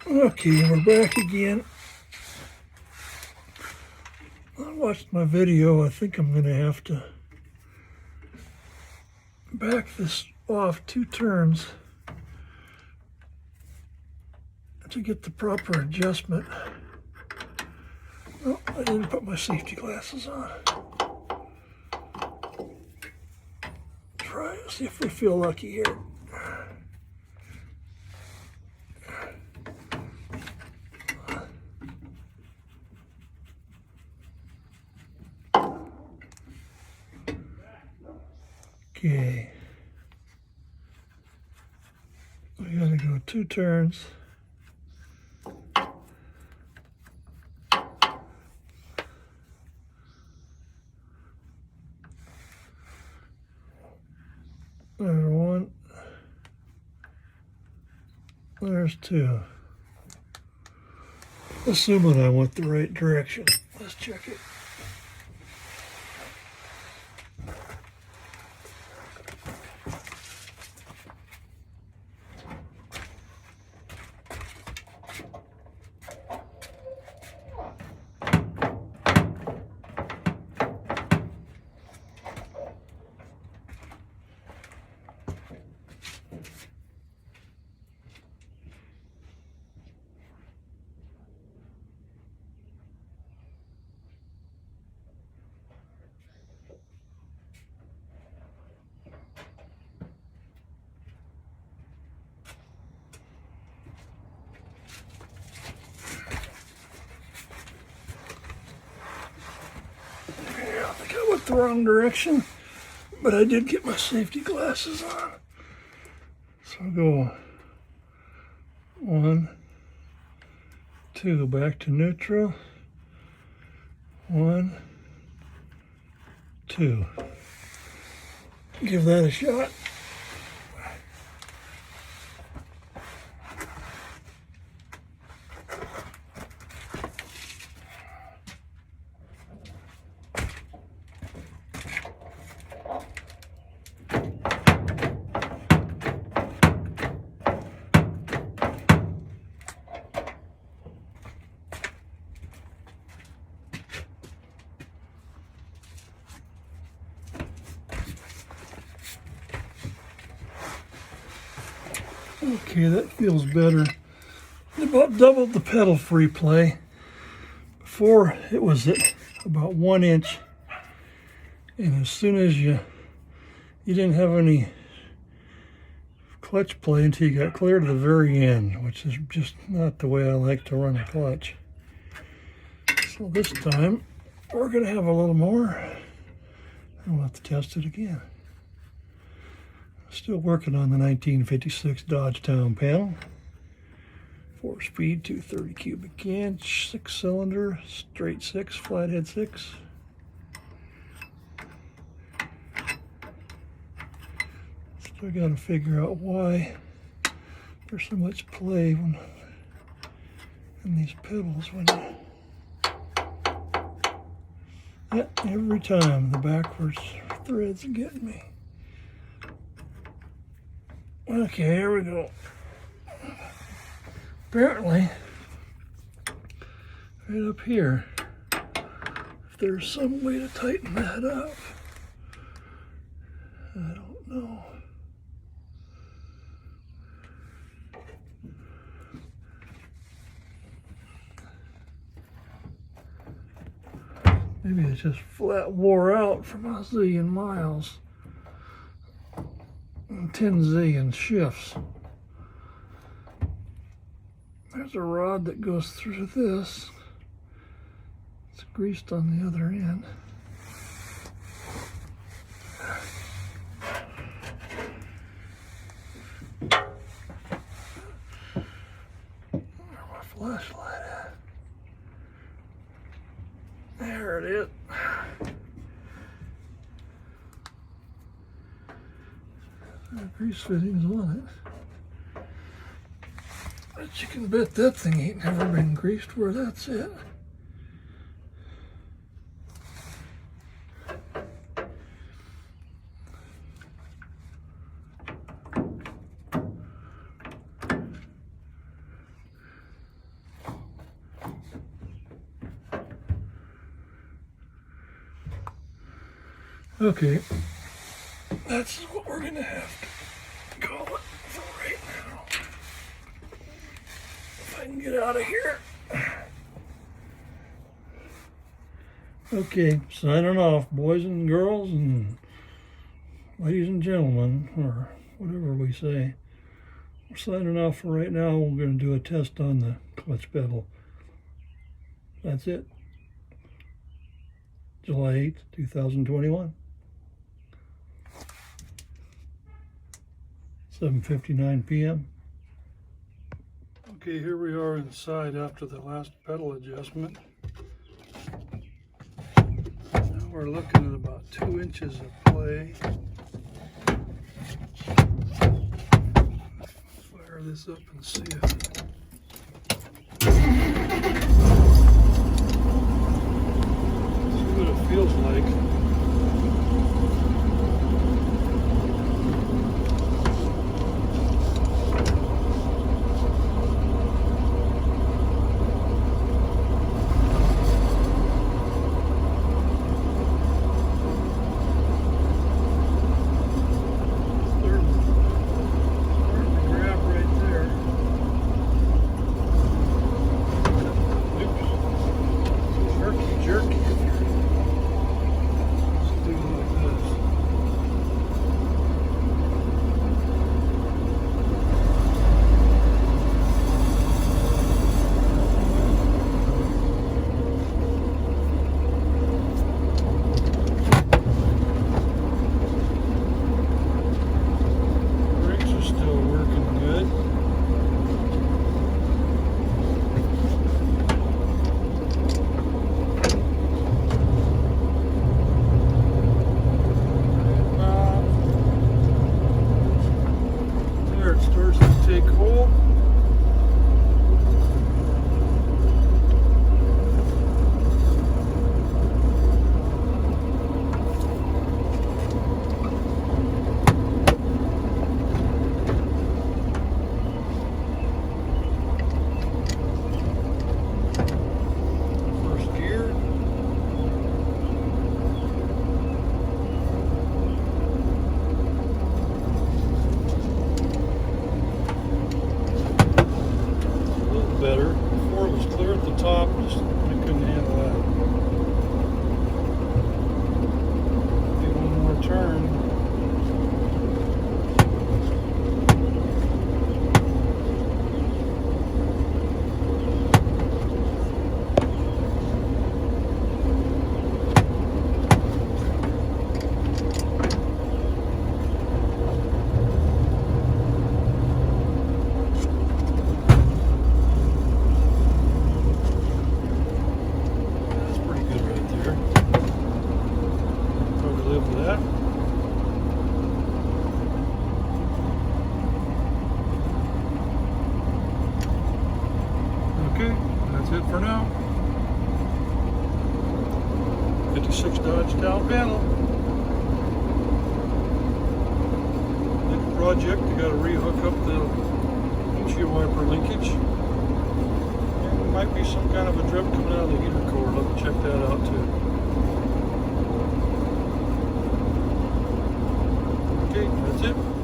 Okay, we're back again. I watched my video. I think I'm going to have to back this off 2 turns to get the proper adjustment. Oh, I didn't put my safety glasses on. Try, see if we feel lucky here. Okay. We gotta go 2 turns. There's 1. There's 2. Assuming I went the right direction. Let's check it. I think I went the wrong direction, but I did get my safety glasses on. So I'll go 1, 2, back to neutral. 1, 2. Give that a shot. Okay, that feels better. About doubled the pedal free play. Before it was at about 1 inch, and as soon as you didn't have any clutch play until you got clear to the very end, which is just not the way I like to run a clutch. So this time we're going to have a little more, and we'll have to test it again. Still working on the 1956 Dodge Town panel. 4-speed, 230 cubic inch, 6-cylinder, straight 6, flathead 6. Still got to figure out why there's so much play in these pedals. Yeah, every time the backwards threads are getting me. Okay, here we go. Apparently, right up here, if there's some way to tighten that up, I don't know. Maybe it's just flat wore out from a zillion miles. 10 zillion shifts. There's a rod that goes through this. It's greased on the other end. Where's my flashlight at? There it is. Grease fittings on it. But you can bet that thing ain't never been greased where that's at. Okay, that's what we're gonna have to call it for right now. If I can get out of here. Okay, signing off, boys and girls and ladies and gentlemen, or whatever we say. We're signing off for right now. We're going to do a test on the clutch pedal. That's it. July 8th, 2021. 7:59 p.m. Okay, here we are inside after the last pedal adjustment. Now we're looking at about 2 inches of play. Fire this up and see if what it feels like. Better. Before it was clear at the top, just I couldn't handle that. Do one more turn. Okay, that's it for now. 56 Dodge Town panel. Next project, you got to rehook up the windshield wiper linkage. And there might be some kind of a drip coming out of the heater cord. Let me check that out too. Okay, that's it.